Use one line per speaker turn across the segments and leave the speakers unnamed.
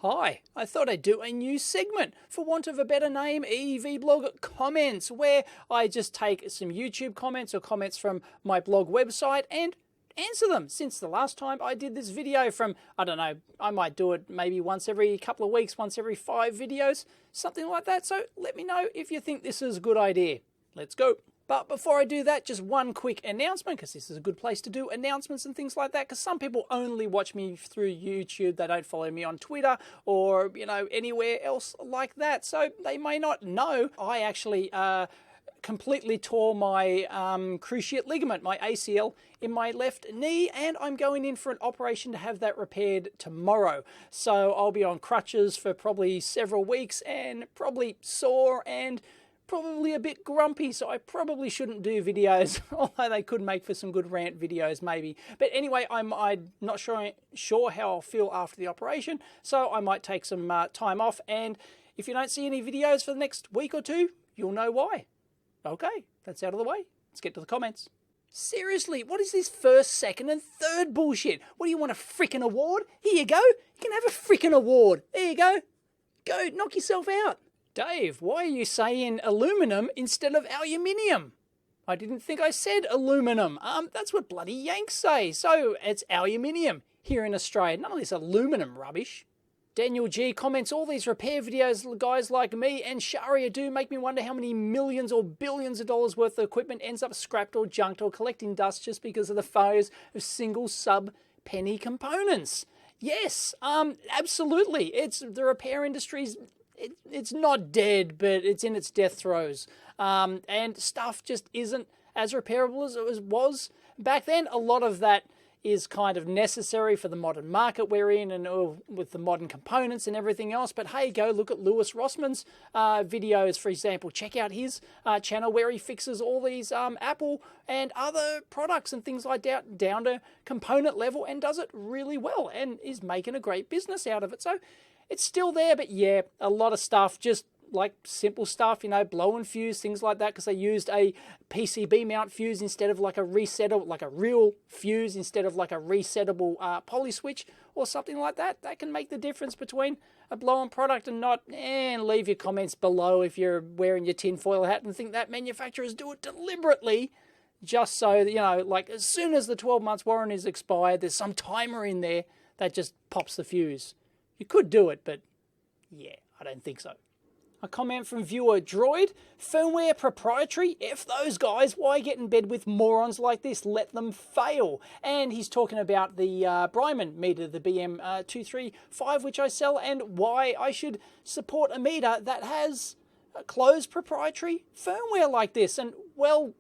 Hi, I thought I'd do a new segment, for want of a better name, EEVblog comments, where I just take some YouTube comments or comments from my blog website and answer them. Since the last time I did this video from, I don't know, I might do it maybe once every couple of weeks, once every 5 videos, something like that. So let me know if you think this is a good idea. Let's go. But before I do that, just one quick announcement, because this is a good place to do announcements and things like that, because some people only watch me through YouTube. They don't follow me on Twitter or, anywhere else like that. So they may not know I actually completely tore my cruciate ligament, my ACL, in my left knee, and I'm going in for an operation to have that repaired tomorrow. So I'll be on crutches for probably several weeks and probably sore and probably a bit grumpy, so I probably shouldn't do videos, although they could make for some good rant videos maybe. But anyway, I'm not sure how I'll feel after the operation, so I might take some time off, and if you don't see any videos for the next week or two, you'll know why. Okay, that's out of the way. Let's get to the comments. Seriously, what is this first, second, and third bullshit? What do you want, a frickin' award? Here you go. You can have a frickin' award. There you go. Go, knock yourself out. Dave, why are you saying aluminum instead of aluminium? I didn't think I said aluminum. That's what bloody Yanks say. So it's aluminium here in Australia. None of this aluminum rubbish. Daniel G comments, all these repair videos, guys like me and Sharia do make me wonder how many millions or billions of dollars worth of equipment ends up scrapped or junked or collecting dust just because of the failures of single sub-penny components. Yes, absolutely. It's the repair industry's it's not dead, but it's in its death throes. And stuff just isn't as repairable as it was back then. A lot of that is kind of necessary for the modern market we're in and with the modern components and everything else. But hey, go look at Lewis Rossman's videos, for example. Check out his channel where he fixes all these Apple and other products and things like that down to component level and does it really well and is making a great business out of it. So it's still there, but yeah, a lot of stuff, just like simple stuff, blow and fuse, things like that, because they used a PCB mount fuse instead of like a resettable, like a real fuse instead of like a resettable poly switch or something like that. That can make the difference between a blow-on product and not. And leave your comments below if you're wearing your tinfoil hat and think that manufacturers do it deliberately, just so that, like as soon as the 12 months warranty is expired, there's some timer in there that just pops the fuse. You could do it, but yeah, I don't think so. A comment from viewer Droid, firmware proprietary, F those guys, why get in bed with morons like this, let them fail. And he's talking about the Bryman meter, the BM235, which I sell, and why I should support a meter that has a closed proprietary firmware like this. And well,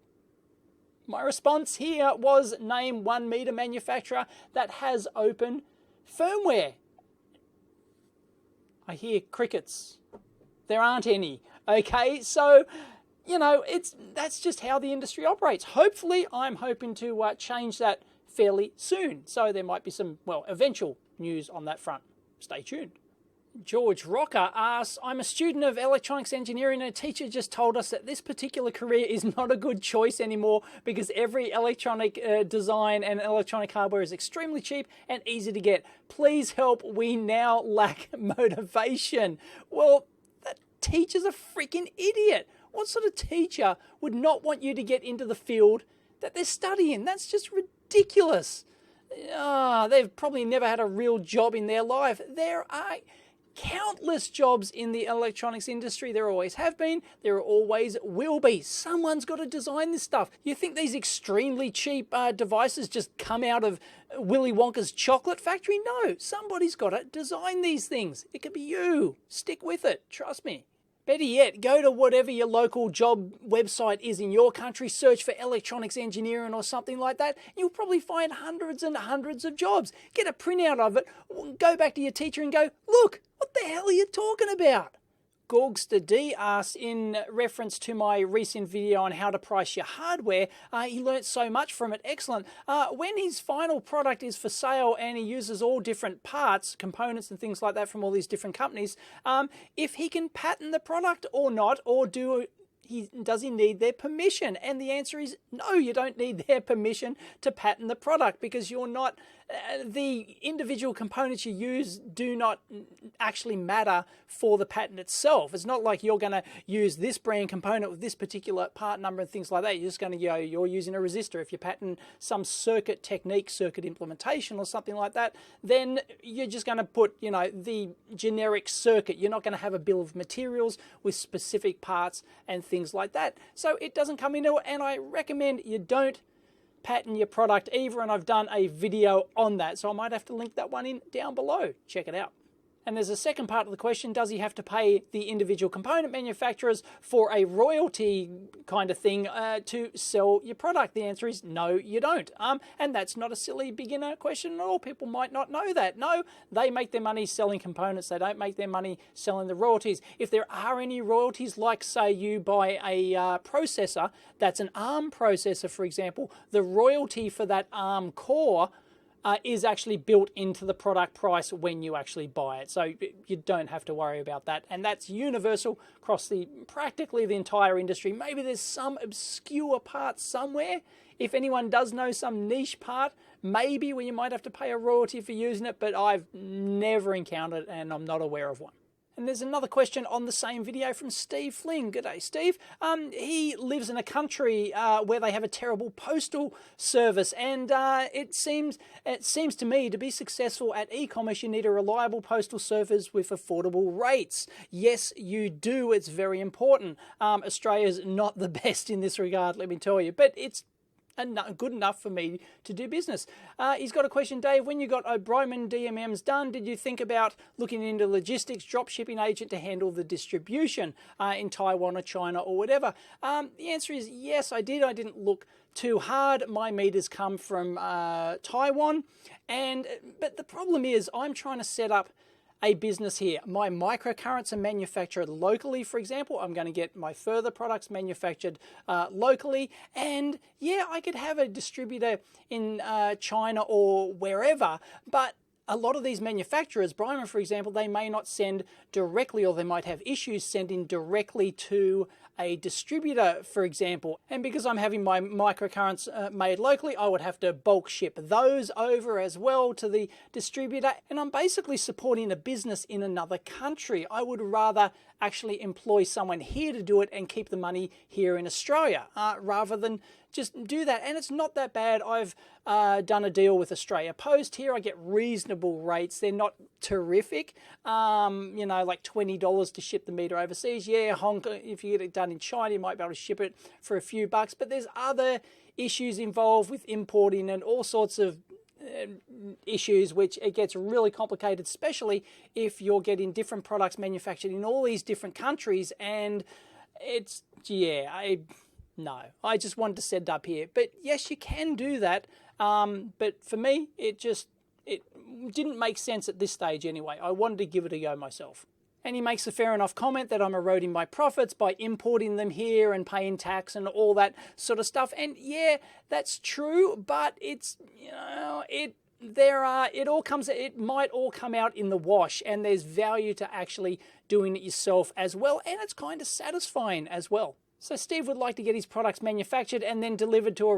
my response here was name one meter manufacturer that has open firmware. I hear crickets. There aren't any. Okay, so, that's just how the industry operates. Hopefully, I'm hoping to change that fairly soon. So there might be some, eventual news on that front. Stay tuned. George Rocker asks, I'm a student of electronics engineering and a teacher just told us that this particular career is not a good choice anymore because every electronic design and electronic hardware is extremely cheap and easy to get. Please help, we now lack motivation. Well, that teacher's a freaking idiot. What sort of teacher would not want you to get into the field that they're studying? That's just ridiculous. They've probably never had a real job in their life. There are countless jobs in the electronics industry. There always have been. There always will be. Someone's got to design this stuff. You think these extremely cheap devices just come out of Willy Wonka's chocolate factory? No, somebody's got to design these things. It could be you. Stick with it. Trust me. Better yet, go to whatever your local job website is in your country, search for electronics engineering or something like that. You'll probably find hundreds and hundreds of jobs. Get a printout of it, go back to your teacher and go, look, what the hell are you talking about? Gorgster D asks, in reference to my recent video on how to price your hardware, he learnt so much from it. Excellent. When his final product is for sale and he uses all different parts, components and things like that from all these different companies, if he can patent the product or not, or does he need their permission? And the answer is no, you don't need their permission to patent the product because you're not the individual components you use do not actually matter for the patent itself. It's not like you're going to use this brand component with this particular part number and things like that. You're just going to go, you're using a resistor. If you patent some circuit technique, circuit implementation or something like that, then you're just going to put, you know, the generic circuit. You're not going to have a bill of materials with specific parts and things like that. So it doesn't come into it, and I recommend you don't patent your product either, and I've done a video on that, so I might have to link that one in down below. Check it out. And there's a second part of the question: does he have to pay the individual component manufacturers for a royalty kind of thing to sell your product? The answer is no, you don't. And that's not a silly beginner question at all. People might not know that. No, they make their money selling components. They don't make their money selling the royalties. If there are any royalties, like say you buy a processor that's an ARM processor, for example, the royalty for that ARM core is actually built into the product price when you actually buy it. So you don't have to worry about that. And that's universal across practically the entire industry. Maybe there's some obscure part somewhere. If anyone does know some niche part, maybe where you might have to pay a royalty for using it, but I've never encountered it and I'm not aware of one. And there's another question on the same video from Steve Fling. G'day, Steve. He lives in a country where they have a terrible postal service, and it seems to me to be successful at e-commerce, you need a reliable postal service with affordable rates. Yes, you do. It's very important. Australia's not the best in this regard, let me tell you, but it's good enough for me to do business. He's got a question, Dave. When you got O'Brien DMMs done, did you think about looking into logistics, drop shipping agent to handle the distribution in Taiwan or China or whatever? The answer is yes, I did. I didn't look too hard. My meters come from Taiwan, but the problem is I'm trying to set up a business here. My microcurrents are manufactured locally, for example. I'm going to get my further products manufactured locally. And yeah, I could have a distributor in China or wherever, but a lot of these manufacturers, Brian, for example, they may not send directly, or they might have issues sending directly to a distributor, for example. And because I'm having my microcurrents made locally, I would have to bulk ship those over as well to the distributor. And I'm basically supporting a business in another country. I would rather actually employ someone here to do it and keep the money here in Australia rather than just do that. And it's not that bad. I've done a deal with Australia Post here. I get reasonable rates. They're not terrific. You know, like $20 to ship the meter overseas. Yeah, Hong Kong, if you get it done in China, you might be able to ship it for a few bucks. But there's other issues involved with importing and all sorts of issues, which it gets really complicated, especially if you're getting different products manufactured in all these different countries. And it's, yeah, no, I just wanted to set it up here. But yes, you can do that. But for me, it didn't make sense at this stage anyway. I wanted to give it a go myself. And he makes a fair enough comment that I'm eroding my profits by importing them here and paying tax and all that sort of stuff. And yeah, that's true, but it's, you know, it might all come out in the wash, and there's value to actually doing it yourself as well. And it's kind of satisfying as well. So Steve would like to get his products manufactured and then delivered to a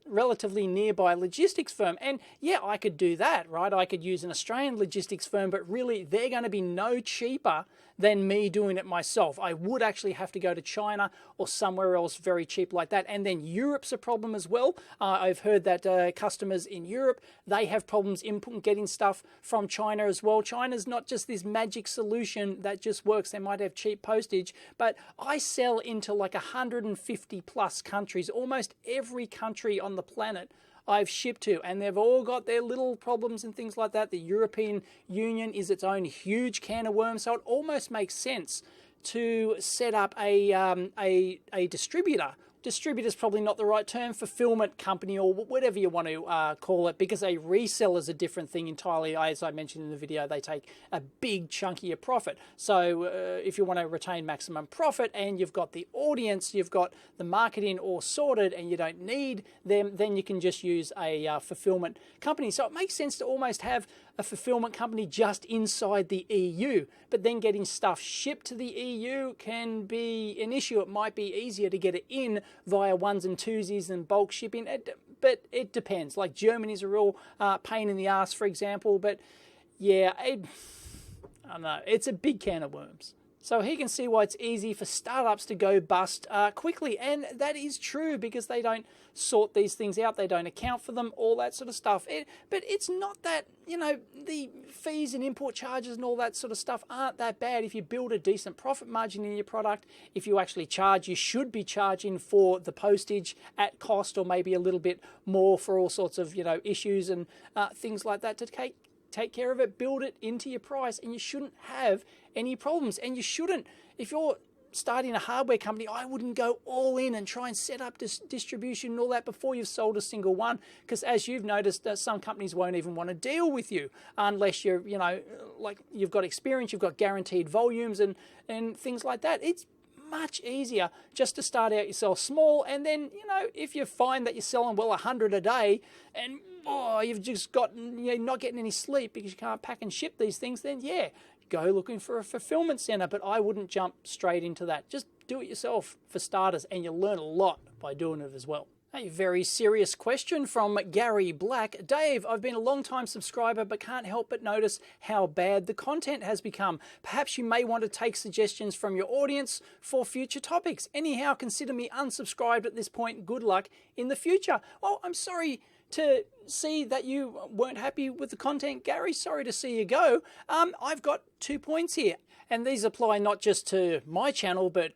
relatively nearby logistics firm. And yeah, I could do that, right? I could use an Australian logistics firm, but really they're going to be no cheaper than me doing it myself. I would actually have to go to China or somewhere else very cheap like that. And then Europe's a problem as well. I've heard that customers in Europe, they have problems getting stuff from China as well. China's not just this magic solution that just works. They might have cheap postage, but I sell into like 150 plus countries, almost every country on the planet I've shipped to, and they've all got their little problems and things like that. The European Union is its own huge can of worms, so it almost makes sense to set up a distributor. Distributor's probably not the right term, fulfillment company or whatever you want to call it, because a reseller's a different thing entirely. As I mentioned in the video, they take a big chunk of your profit. So if you want to retain maximum profit and you've got the audience, you've got the marketing all sorted and you don't need them, then you can just use a fulfillment company. So it makes sense to almost have a fulfillment company just inside the EU, but then getting stuff shipped to the EU can be an issue. It might be easier to get it in via ones and twosies and bulk shipping. but it depends. Like Germany's a real pain in the ass, for example, but yeah, I don't know, it's a big can of worms. So he can see why it's easy for startups to go bust quickly. And that is true because they don't sort these things out. They don't account for them, all that sort of stuff. But it's not that, the fees and import charges and all that sort of stuff aren't that bad if you build a decent profit margin in your product. If you actually charge, you should be charging for the postage at cost or maybe a little bit more for all sorts of, issues and things like that to take care of it, build it into your price, and you shouldn't have any problems. And you shouldn't, if you're starting a hardware company, I wouldn't go all in and try and set up this distribution and all that before you've sold a single one, because as you've noticed, some companies won't even want to deal with you unless you're, like you've got experience, you've got guaranteed volumes and things like that. It's much easier just to start out yourself small, and then, if you find that you're selling 100 a day and you've just got, not getting any sleep because you can't pack and ship these things, then yeah, go looking for a fulfillment center. But I wouldn't jump straight into that. Just do it yourself for starters, and you'll learn a lot by doing it as well. A very serious question from Gary Black. Dave, I've been a long-time subscriber but can't help but notice how bad the content has become. Perhaps you may want to take suggestions from your audience for future topics. Anyhow, consider me unsubscribed at this point. Good luck in the future. Well, I'm sorry to see that you weren't happy with the content, Gary. Sorry to see you go. I've got 2 points here, and these apply not just to my channel, but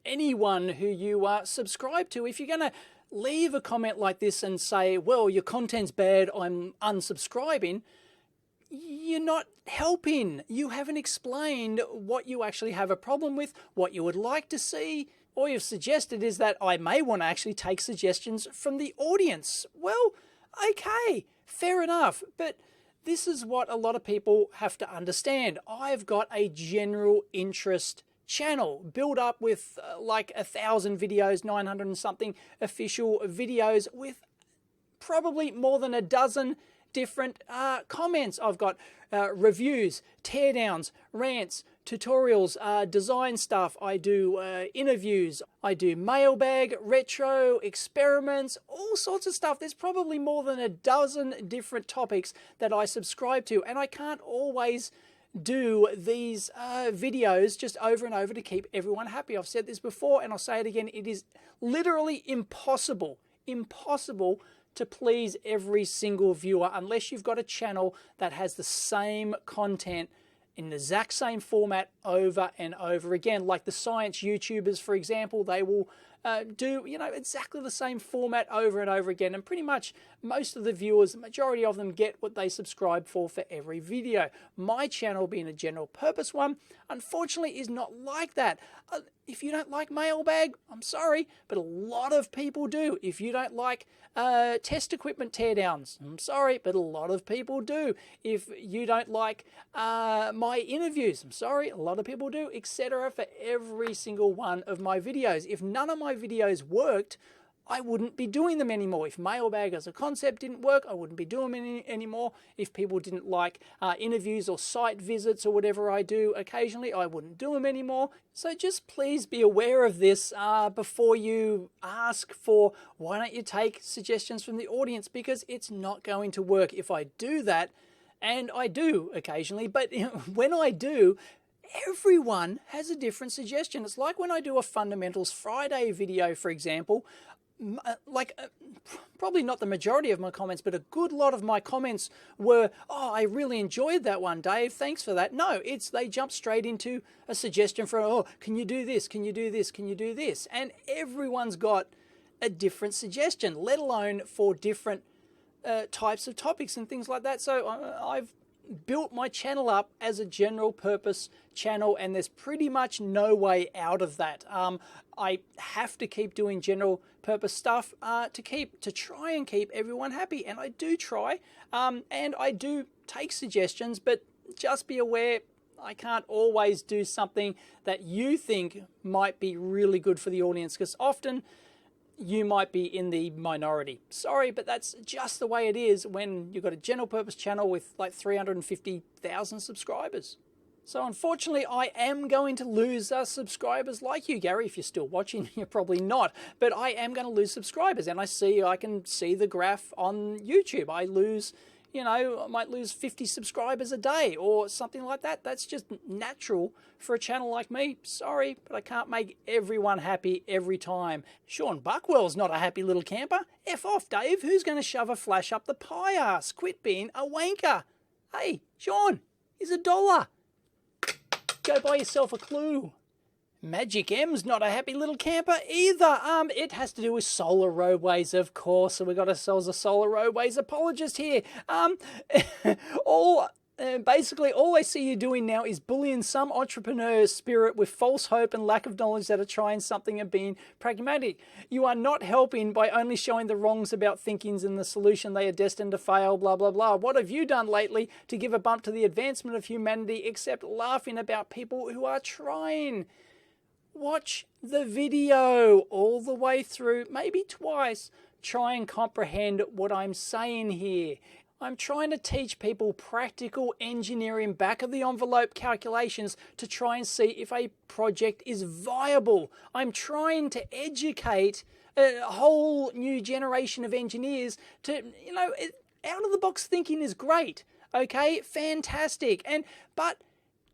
anyone who you subscribe to. If you're going to leave a comment like this and say, well, your content's bad, I'm unsubscribing, you're not helping. You haven't explained what you actually have a problem with, what you would like to see. All you've suggested is that I may want to actually take suggestions from the audience. Well, okay, fair enough, but this is what a lot of people have to understand. I've got a general interest channel built up with like 1,000 videos, 900 and something official videos with probably more than a dozen different comments. I've got reviews, teardowns, rants, tutorials, design stuff. I do interviews. I do mailbag, retro, experiments, all sorts of stuff. There's probably more than a dozen different topics that I subscribe to, and I can't always do these videos just over and over to keep everyone happy. I've said this before and I'll say it again. It is literally impossible to please every single viewer unless you've got a channel that has the same content in the exact same format over and over again. Like the science YouTubers, for example, they will do exactly the same format over and over again, and pretty much most of the viewers, the majority of them, get what they subscribe for every video. My channel, being a general purpose one, unfortunately is not like that. If you don't like mailbag, I'm sorry, but a lot of people do. If you don't like test equipment teardowns, I'm sorry, but a lot of people do. If you don't like my interviews, I'm sorry, a lot of people do, etc. for every single one of my videos. If none of my videos worked, I wouldn't be doing them anymore. If mailbag as a concept didn't work, I wouldn't be doing them anymore. If people didn't like interviews or site visits or whatever I do occasionally, I wouldn't do them anymore. So just please be aware of this before you ask for, why don't you take suggestions from the audience, because it's not going to work if I do that. And I do occasionally, but when I do, everyone has a different suggestion. It's like when I do a Fundamentals Friday video, for example, probably not the majority of my comments, but a good lot of my comments were, oh, I really enjoyed that one, Dave, thanks for that. No, they jump straight into a suggestion for, oh, can you do this, can you do this, can you do this? And everyone's got a different suggestion, let alone for different types of topics and things like that. So I've built my channel up as a general purpose channel, and there's pretty much no way out of that. I have to keep doing general purpose stuff to try and keep everyone happy, and I do try, and I do take suggestions, but just be aware I can't always do something that you think might be really good for the audience, because often you might be in the minority. Sorry, but that's just the way it is when you've got a general purpose channel with like 350,000 subscribers. So unfortunately, I am going to lose subscribers like you, Gary. If you're still watching, you're probably not. But I am going to lose subscribers, and I can see the graph on YouTube. I lose, I might lose 50 subscribers a day or something like that. That's just natural for a channel like me. Sorry, but I can't make everyone happy every time. Sean Buckwell's not a happy little camper. F off, Dave. Who's going to shove a flash up the pie ass? Quit being a wanker. Hey, Sean, here's $1. Go buy yourself a clue. Magic M's not a happy little camper either. It has to do with solar roadways, of course. So we've got ourselves a solar roadways apologist here. Basically, all I see you doing now is bullying some entrepreneur spirit with false hope and lack of knowledge that are trying something and being pragmatic. You are not helping by only showing the wrongs about thinkings and the solution they are destined to fail, blah, blah, blah. What have you done lately to give a bump to the advancement of humanity except laughing about people who are trying? Watch the video all the way through, maybe twice. Try and comprehend what I'm saying here. I'm trying to teach people practical engineering back-of-the-envelope calculations to try and see if a project is viable. I'm trying to educate a whole new generation of engineers to, out-of-the-box thinking is great, okay? Fantastic. But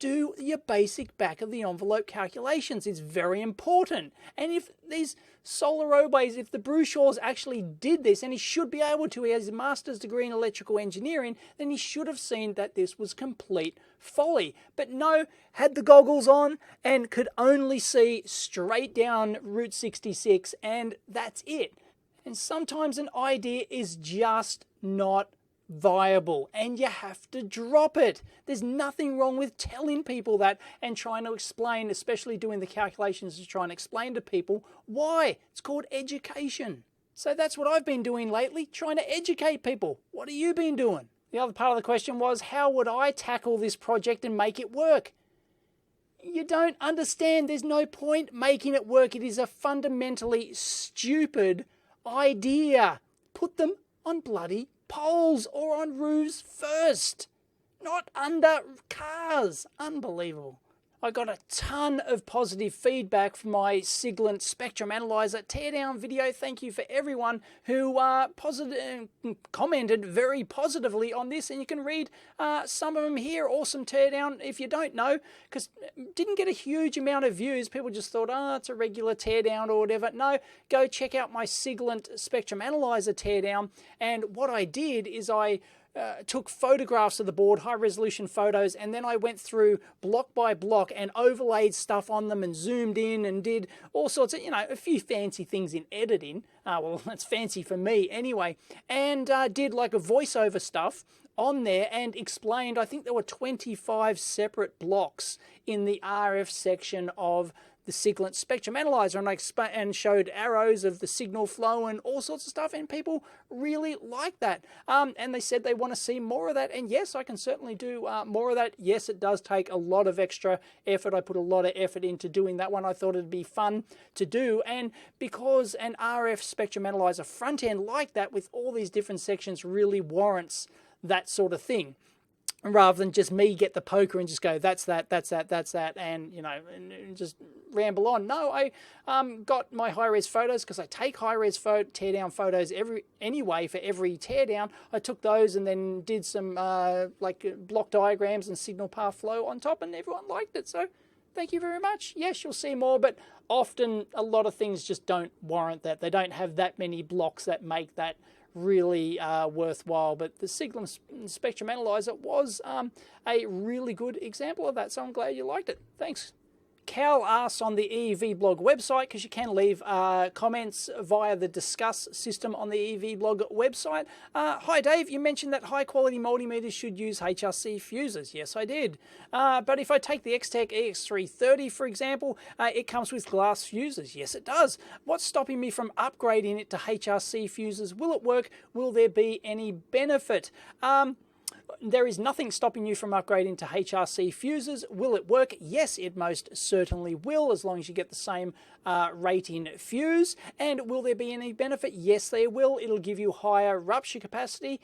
do your basic back-of-the-envelope calculations. It's very important. And if these solar roadways, if the Brushaws actually did this, and he should be able to, he has a master's degree in electrical engineering, then he should have seen that this was complete folly. But no, had the goggles on and could only see straight down Route 66, and that's it. And sometimes an idea is just not viable, and you have to drop it. There's nothing wrong with telling people that and trying to explain, especially doing the calculations to try and explain to people why. It's called education. So that's what I've been doing lately, trying to educate people. What have you been doing? The other part of the question was, how would I tackle this project and make it work? You don't understand. There's no point making it work. It is a fundamentally stupid idea. Put them on bloody poles or on roofs first, not under cars. Unbelievable. I got a ton of positive feedback from my Siglent Spectrum Analyzer teardown video. Thank you for everyone who commented very positively on this, and you can read some of them here. Awesome teardown. If you don't know, because didn't get a huge amount of views, people just thought, it's a regular teardown or whatever. No, go check out my Siglent Spectrum Analyzer teardown, and what I did is I took photographs of the board, high-resolution photos, and then I went through block by block and overlaid stuff on them and zoomed in and did all sorts of, a few fancy things in editing. Well, that's fancy for me anyway. And did like a voiceover stuff on there and explained, I think there were 25 separate blocks in the RF section of the Siglent Spectrum Analyzer, and showed arrows of the signal flow and all sorts of stuff, and people really like that. And they said they want to see more of that, and yes, I can certainly do more of that. Yes, it does take a lot of extra effort. I put a lot of effort into doing that one. I thought it'd be fun to do, and because an RF Spectrum Analyzer front end like that with all these different sections really warrants that sort of thing, rather than just me get the poker and just go, that's that, and, and just ramble on. No, I got my high-res photos, because I take high-res teardown photos anyway for every teardown. I took those and then did some block diagrams and signal path flow on top, and everyone liked it. So thank you very much. Yes, you'll see more, but often a lot of things just don't warrant that. They don't have that many blocks that make that really worthwhile, but the Siglent Spectrum Analyzer was a really good example of that, so I'm glad you liked it. Thanks. Cal asks on the EEVblog website, because you can leave comments via the discuss system on the EEVblog website. Hi Dave, you mentioned that high quality multimeters should use HRC fuses. Yes, I did. But if I take the X-Tech EX330, for example, it comes with glass fuses. Yes, it does. What's stopping me from upgrading it to HRC fuses? Will it work? Will there be any benefit? there is nothing stopping you from upgrading to HRC fuses. Will it work? Yes, it most certainly will, as long as you get the same rating fuse. And will there be any benefit? Yes, there will. It'll give you higher rupture capacity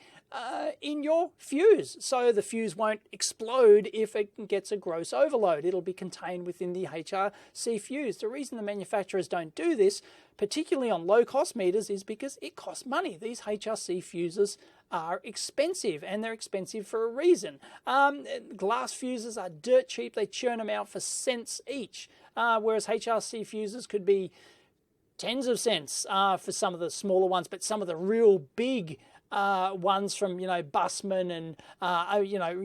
in your fuse, so the fuse won't explode if it gets a gross overload. It'll be contained within the HRC fuse. The reason the manufacturers don't do this, particularly on low-cost meters, is because it costs money. These HRC fuses are expensive, and they're expensive for a reason. Glass fuses are dirt cheap. They churn them out for cents each, whereas HRC fuses could be tens of cents for some of the smaller ones, but some of the real big ones from, Bussmann and,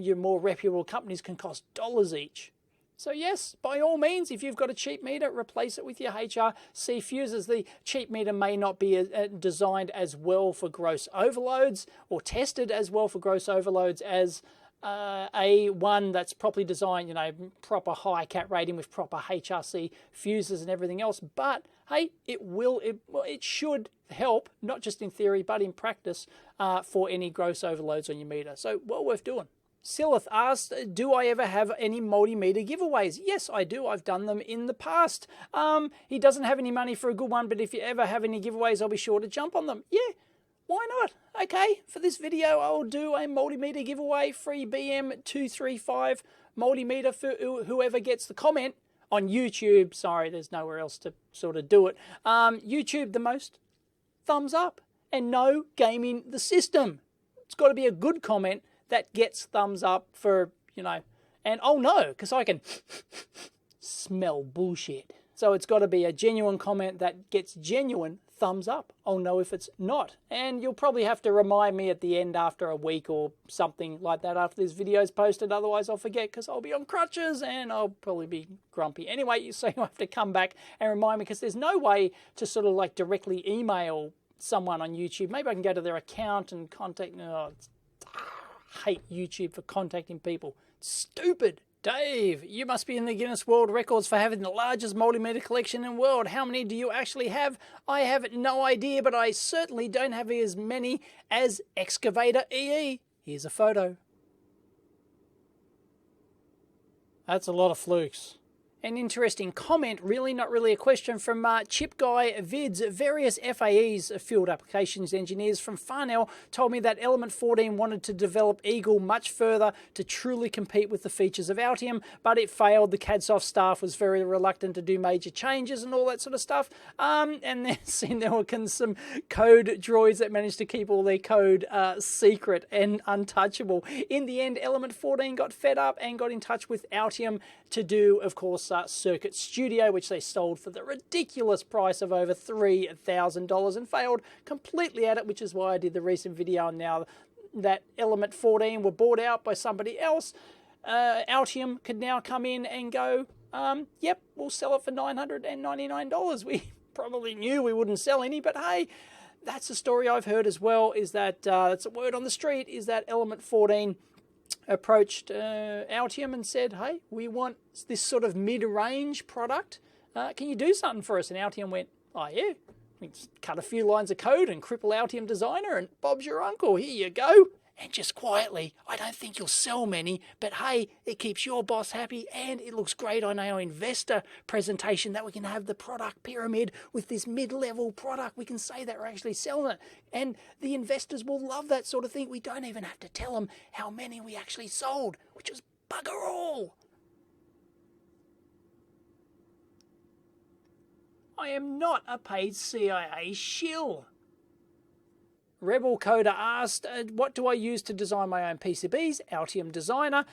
your more reputable companies can cost dollars each. So yes, by all means, if you've got a cheap meter, replace it with your HRC fuses. The cheap meter may not be designed as well for gross overloads or tested as well for gross overloads as a one that's properly designed, proper high cat rating with proper HRC fuses and everything else. But hey, it should help, not just in theory, but in practice for any gross overloads on your meter. So well worth doing. Silith asked, do I ever have any multimeter giveaways? Yes, I do. I've done them in the past. He doesn't have any money for a good one, but if you ever have any giveaways, I'll be sure to jump on them. Yeah, why not? Okay, for this video, I'll do a multimeter giveaway, free BM235 multimeter for whoever gets the comment on YouTube. Sorry, there's nowhere else to sort of do it. YouTube the most, thumbs up, and no gaming the system. It's got to be a good comment that gets thumbs up for, and oh no, because I can smell bullshit. So it's got to be a genuine comment that gets genuine thumbs up. I'll know if it's not. And you'll probably have to remind me at the end after a week or something like that after this video is posted. Otherwise I'll forget because I'll be on crutches and I'll probably be grumpy. Anyway, so you have to come back and remind me because there's no way to sort of like directly email someone on YouTube. Maybe I can go to their account and contact. Hate YouTube for contacting people. Stupid. Dave, you must be in the Guinness World Records for having the largest multimeter collection in the world. How many do you actually have? I have no idea, but I certainly don't have as many as Excavator EE. Here's a photo. That's a lot of flukes. An interesting comment, really not really a question, from Chip Guy Vids. Various FAEs, field applications engineers from Farnell, told me that Element 14 wanted to develop Eagle much further to truly compete with the features of Altium, but it failed. The CADSoft staff was very reluctant to do major changes and all that sort of stuff. And then there were some code droids that managed to keep all their code secret and untouchable. In the end, Element 14 got fed up and got in touch with Altium to do, of course, Circuit Studio, which they sold for the ridiculous price of over $3,000 and failed completely at it, which is why I did the recent video. Now that Element 14 were bought out by somebody else, Altium could now come in and go, yep, we'll sell it for $999. We probably knew we wouldn't sell any, but hey, that's a story I've heard as well, is that, that's a word on the street, is that Element 14 approached Altium and said, hey, we want this sort of mid-range product. Can you do something for us? And Altium went, oh yeah, we just cut a few lines of code and cripple Altium Designer and Bob's your uncle. Here you go. And just quietly, I don't think you'll sell many, but hey, it keeps your boss happy and it looks great on our investor presentation that we can have the product pyramid with this mid-level product. We can say that we're actually selling it. And the investors will love that sort of thing. We don't even have to tell them how many we actually sold, which was bugger all. I am not a paid CIA shill. Rebel Coder asked, what do I use to design my own PCBs? Altium Designer.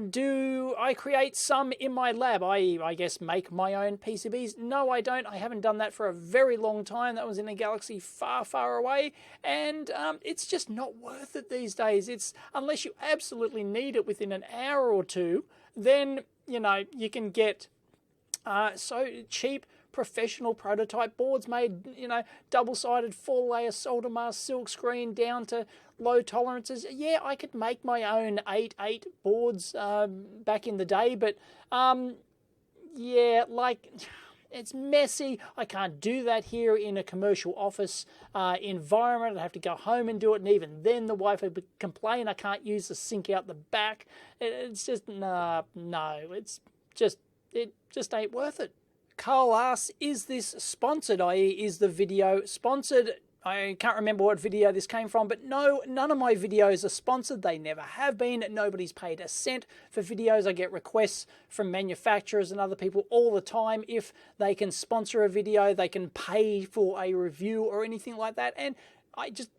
Do I create some in my lab? I guess make my own PCBs? No, I don't. I haven't done that for a very long time. That was in a galaxy far, far away. And it's just not worth it these days. It's unless you absolutely need it within an hour or two, then, you can get so cheap professional prototype boards made, double-sided 4-layer solder mask silk screen down to low tolerances. Yeah, I could make my own 8.8 boards back in the day, but yeah, like It's messy. I can't do that here in a commercial office environment. I'd have to go home and do it, and even then the wife would complain I can't use the sink out the back. It's just, no, it just ain't worth it. Carl asks, is this sponsored, i.e. is the video sponsored? I can't remember what video this came from, but no, none of my videos are sponsored. They never have been. Nobody's paid a cent for videos. I get requests from manufacturers and other people all the time. If they can sponsor a video, they can pay for a review or anything like that. And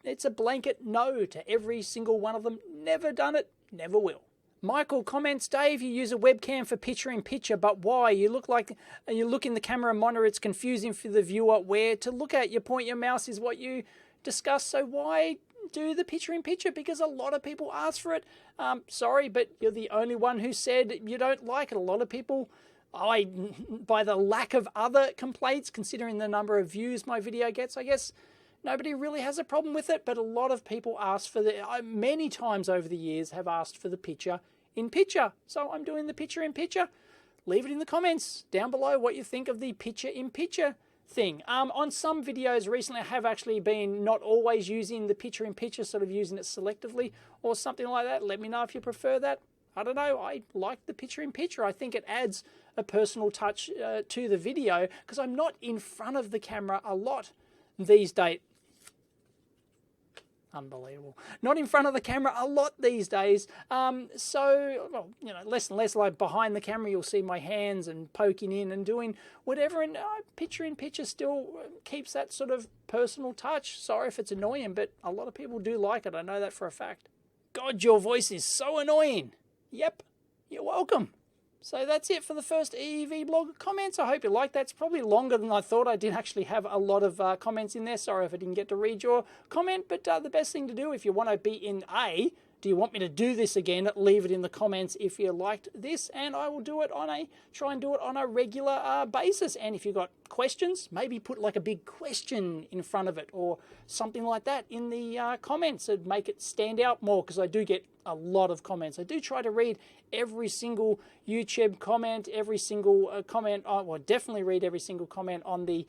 it's a blanket no to every single one of them. Never done it, never will. Michael comments, Dave, you use a webcam for picture-in-picture, but why? You look in the camera monitor, it's confusing for the viewer where to look at. You point your mouse is what you discuss, so why do the picture-in-picture? Because a lot of people ask for it. Sorry, but you're the only one who said you don't like it. A lot of people, by the lack of other complaints, considering the number of views my video gets, I guess nobody really has a problem with it, but a lot of people ask for many times over the years have asked for the picture-in-picture. So I'm doing the picture-in-picture. Leave it in the comments down below what you think of the picture-in-picture thing. On some videos recently, I have actually been not always using the picture-in-picture, sort of using it selectively or something like that. Let me know if you prefer that. I don't know. I like the picture-in-picture. I think it adds a personal touch to the video because I'm not in front of the camera a lot these days. Unbelievable. Not in front of the camera a lot these days. So, well, less and less like behind the camera, you'll see my hands and poking in and doing whatever. And picture-in-picture still keeps that sort of personal touch. Sorry if it's annoying, but a lot of people do like it. I know that for a fact. God, your voice is so annoying. Yep, you're welcome. So that's it for the first EEVblog comments. I hope you liked that. It's probably longer than I thought. I did actually have a lot of comments in there. Sorry if I didn't get to read your comment, but the best thing to do if you want to be in do you want me to do this again? Leave it in the comments if you liked this, and I will try and do it on a regular basis. And if you've got questions, maybe put like a big question in front of it or something like that in the comments and make it stand out more, because I do get a lot of comments. I do try to read every single YouTube comment, every single comment. Well, definitely read every single comment on the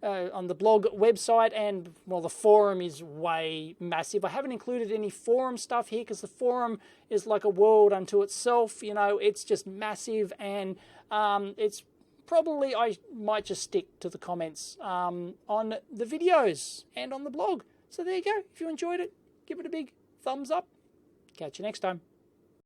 on the blog website, and well, the forum is way massive. I haven't included any forum stuff here because the forum is like a world unto itself. It's just massive, and it's probably, I might just stick to the comments on the videos and on the blog. So there you go. If you enjoyed it, give it a big thumbs up. Catch you next time.